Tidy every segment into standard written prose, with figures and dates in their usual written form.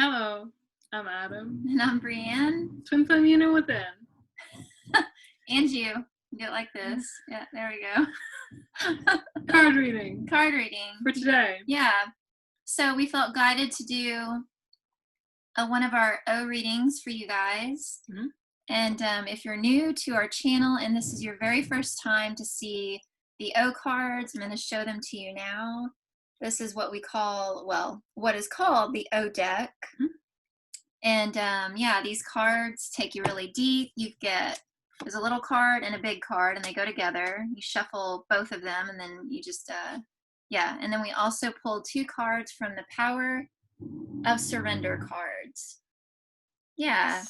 Hello, I'm Adam. And I'm Brienne. Twin Flame Unit Within. And you. Do it like this. Yeah, there we go. Card reading. Card reading. For today. Yeah. So we felt guided to do one of our O readings for you guys. Mm-hmm. And if you're new to our channel and this is your very first time to see the O cards, I'm going to show them to you now. This is what we call, what is called the O deck. Mm-hmm. And yeah, these cards take you really deep. There's a little card and a big card, and they go together. You shuffle both of them, and then you just, yeah. And then we also pulled 2 cards from the Power of Surrender cards. Yeah.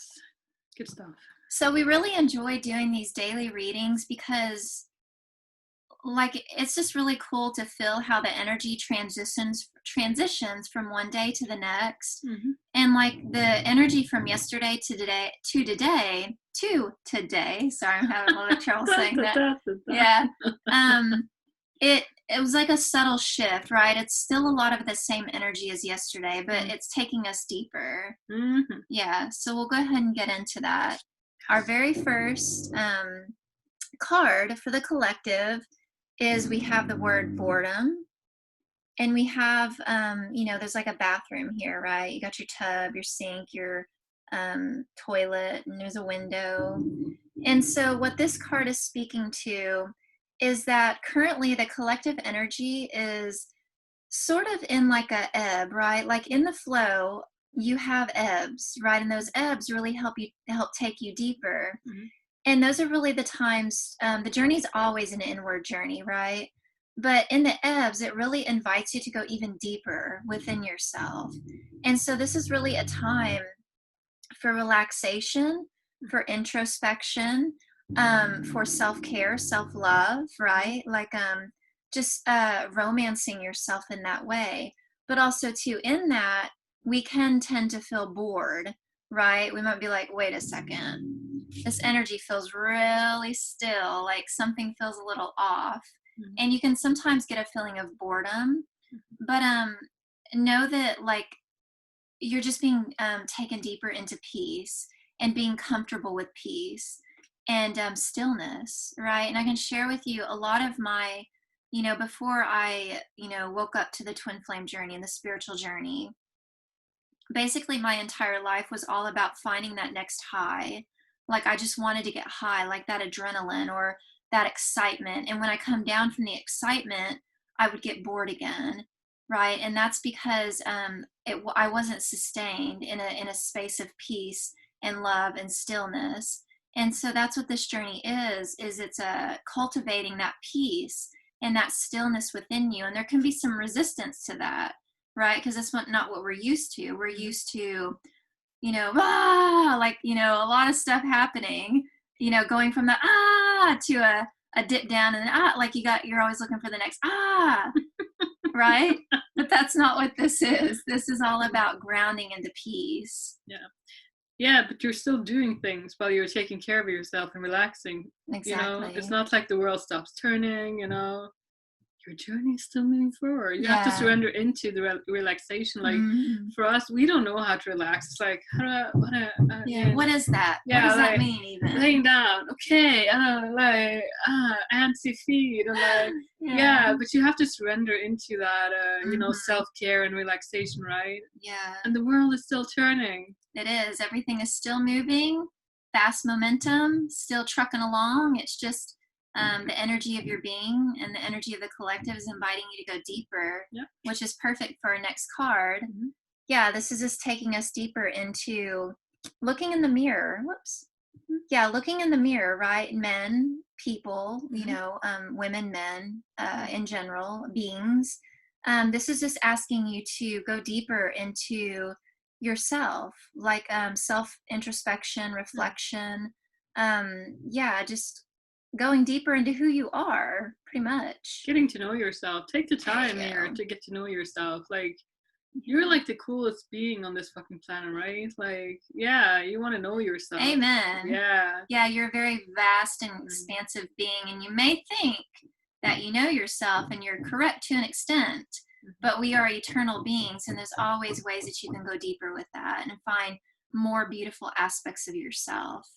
Good stuff. So we really enjoy doing these daily readings because it's just really cool to feel how the energy transitions from one day to the next. Mm-hmm. And the energy from yesterday to today, sorry, I'm having a little trouble saying that. Yeah. It was like a subtle shift, right? It's still a lot of the same energy as yesterday, but it's taking us deeper. Mm-hmm. Yeah. So we'll go ahead and get into that. Our very first card for the collective is we have the word boredom, and we have, there's like a bathroom here, right? You got your tub, your sink, your toilet, and there's a window. And so what this card is speaking to is that currently the collective energy is sort of in like a ebb, right? Like in the flow, you have ebbs, right? And those ebbs really help take you deeper. Mm-hmm. And those are really the times, the journey is always an inward journey, right? But in the ebbs, it really invites you to go even deeper within yourself. And so this is really a time for relaxation, for introspection, for self-care, self-love, right? Just romancing yourself in that way. But also too, in that, we can tend to feel bored, right? We might be like, wait a second. This energy feels really still, like something feels a little off. Mm-hmm. And you can sometimes get a feeling of boredom, but know that you're just being taken deeper into peace and being comfortable with peace and stillness, right? And I can share with you a lot of my, before I, woke up to the twin flame journey and the spiritual journey, basically my entire life was all about finding that next high. I just wanted to get high, like that adrenaline or that excitement. And when I come down from the excitement, I would get bored again, right? And that's because I wasn't sustained in a space of peace and love and stillness. And so that's what this journey is it's cultivating that peace and that stillness within you. And there can be some resistance to that, right? Because that's not what we're used to. We're used to a lot of stuff happening, going from the to a dip down and you're always looking for the next right? But that's not what this is. This is all about grounding into peace. Yeah, but you're still doing things while you're taking care of yourself and relaxing. Exactly. It's not like the world stops turning, your journey is still moving forward. You have to surrender into the relaxation. For us, we don't know how to relax. It's like, what is that? Yeah, what does that mean even? Laying down, okay, antsy feet, but you have to surrender into that, self-care and relaxation, right? Yeah. And the world is still turning. It is. Everything is still moving, fast momentum, still trucking along. It's just the energy of your being and the energy of the collective is inviting you to go deeper, which is perfect for our next card. Mm-hmm. Yeah, this is just taking us deeper into looking in the mirror. Yeah, looking in the mirror, right? Men, people, women, men, in general, beings. This is just asking you to go deeper into yourself, self-introspection, reflection. Just going deeper into who you are, pretty much. Getting to know yourself. Take the time here to get to know yourself. You're the coolest being on this fucking planet, right? You want to know yourself. Amen. Yeah. Yeah, you're a very vast and expansive being, and you may think that you know yourself, and you're correct to an extent. but we are eternal beings, and there's always ways that you can go deeper with that and find more beautiful aspects of yourself,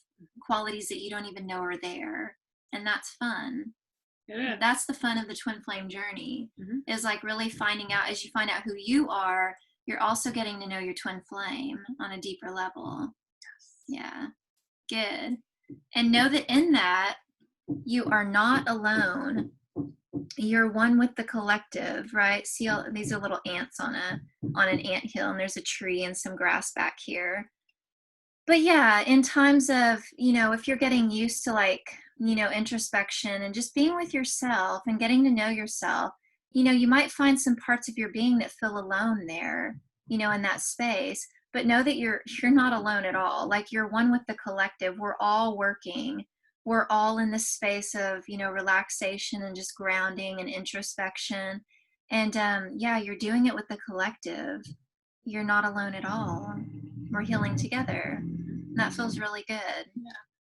qualities that you don't even know are there. And that's fun. Yeah. That's the fun of the twin flame journey, is like really finding out, as you find out who you are, you're also getting to know your twin flame on a deeper level. Yeah, good. And know that in that, you are not alone. You're one with the collective, right? See, these are little ants on an anthill, and there's a tree and some grass back here. But yeah, in times of, if you're getting used to like, introspection and just being with yourself and getting to know yourself, you might find some parts of your being that feel alone there, in that space. But know that you're not alone at all. Like, you're one with the collective. We're all working. We're all in this space of, relaxation and just grounding and introspection. And yeah, you're doing it with the collective. You're not alone at all. We're healing together. That feels really good.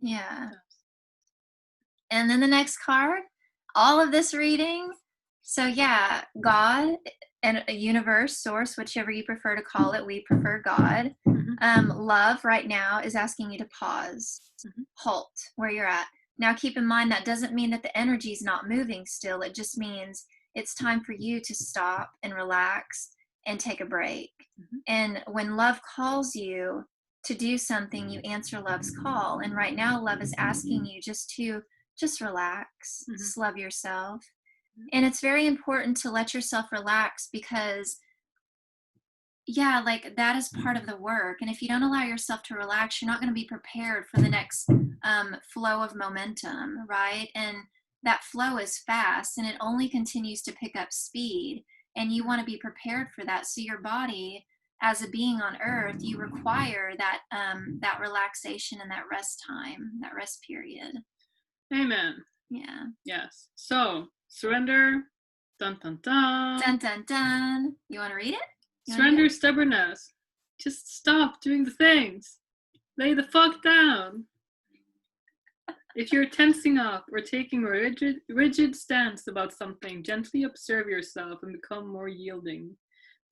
Yeah. And then the next card, all of this reading. So yeah, God and a universe, source, whichever you prefer to call it. We prefer God. Love right now is asking you to pause, halt where you're at. Now keep in mind, that doesn't mean that the energy is not moving still. It just means it's time for you to stop and relax and take a break. And when love calls you to do something, you answer love's call. And right now, love is asking you just relax, just love yourself. And it's very important to let yourself relax, because yeah, like, that is part of the work. And if you don't allow yourself to relax, you're not going to be prepared for the next flow of momentum, right? And that flow is fast, and it only continues to pick up speed. And you want to be prepared for that. So your body, as a being on earth, you require that that relaxation and that rest time, that rest period. Amen. Yeah. Yes. So surrender. Dun dun dun. Dun dun dun. You want to read it? Surrender stubbornness. Just stop doing the things. Lay the fuck down. If you're tensing up or taking a rigid stance about something, gently observe yourself and become more yielding.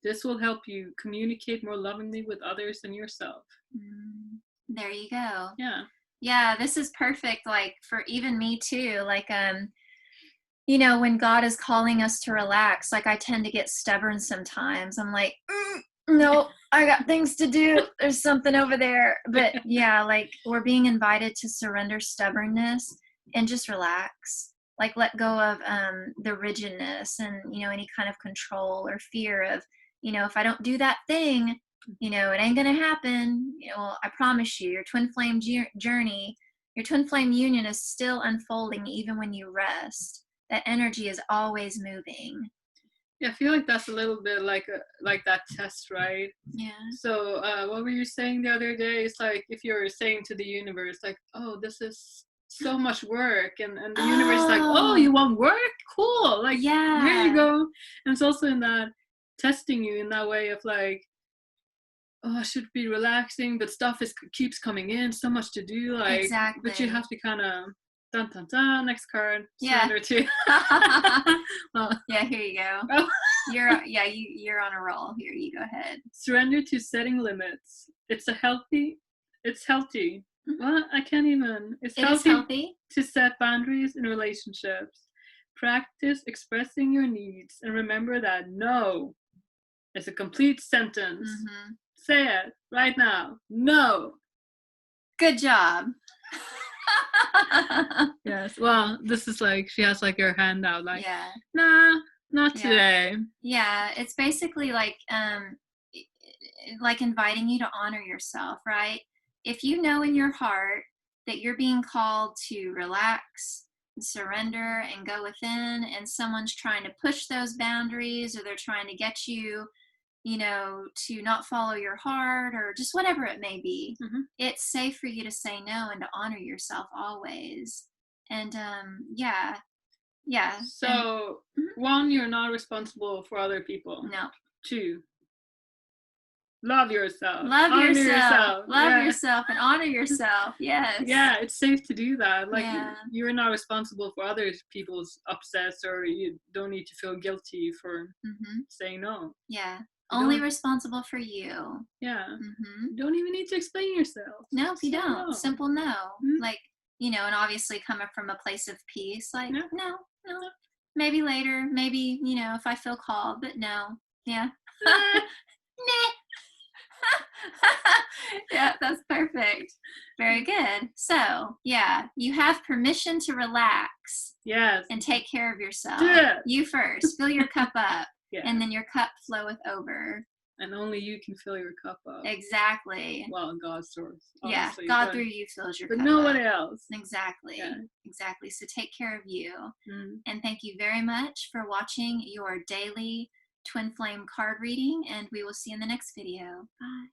This will help you communicate more lovingly with others and yourself. There you go. Yeah. Yeah, this is perfect, like, for even me too. Like, when God is calling us to relax, like, I tend to get stubborn sometimes. I'm like, no, I got things to do. There's something over there. But yeah, like, we're being invited to surrender stubbornness and just relax. Like, let go of the rigidness and, any kind of control or fear of, if I don't do that thing, it ain't going to happen. Well, I promise you, your twin flame journey, your twin flame union is still unfolding even when you rest. That energy is always moving. Yeah, I feel like that's a little bit like that test, right? Yeah. So what were you saying the other day? It's like, if you're saying to the universe, like, oh, this is so much work, and the universe is like, oh, you want work? Cool. Like, yeah, here you go. And it's also in that testing you in that way of like, oh, I should be relaxing, but stuff keeps coming in, so much to do. Like, exactly. But you have to kind of dun dun dun. Next card. Surrender to. Well, yeah, here you go. Oh. You're on a roll. Here, you go ahead. Surrender to setting limits. It's healthy. Well, I can't even. It's healthy to set boundaries in relationships. Practice expressing your needs, and remember that no is a complete sentence. Say it right now. No. Good job. Yes. Well, this is like, she has like her hand out, like, yeah. Nah, not today. Yeah, it's basically like inviting you to honor yourself, right? If you know in your heart that you're being called to relax, surrender, and go within, and someone's trying to push those boundaries, or they're trying to get you, to not follow your heart, or just whatever it may be, it's safe for you to say no and to honor yourself always. And yeah. So, one, you're not responsible for other people. No. 2, Love yourself. Love Honor yourself. Love Yeah. yourself and honor yourself. Yes. Yeah, it's safe to do that. Like, Yeah. you're not responsible for other people's upsets, or you don't need to feel guilty for Mm-hmm. saying no. Yeah. You Only don't- responsible for you. Yeah. Mm-hmm. You don't even need to explain yourself. No, you Say don't. no. Simple no. Mhm. Like, you know, and obviously coming from a place of peace, like, Yeah. no. Maybe later, maybe, you know, if I feel called, but no. Yeah. Nah. Nah. Yeah, that's perfect. Very good. So, yeah, you have permission to relax Yes. and take care of yourself. Yeah. You first. Fill your cup up, Yeah. and then your cup floweth over. And only you can fill your cup up. Exactly. Well, God's source. Yeah, Obviously, God but, through you fills your but cup no up. one else. Exactly. Yeah. Exactly. So take care of you. Mm. And thank you very much for watching your daily twin flame card reading, and we will see you in the next video. Bye.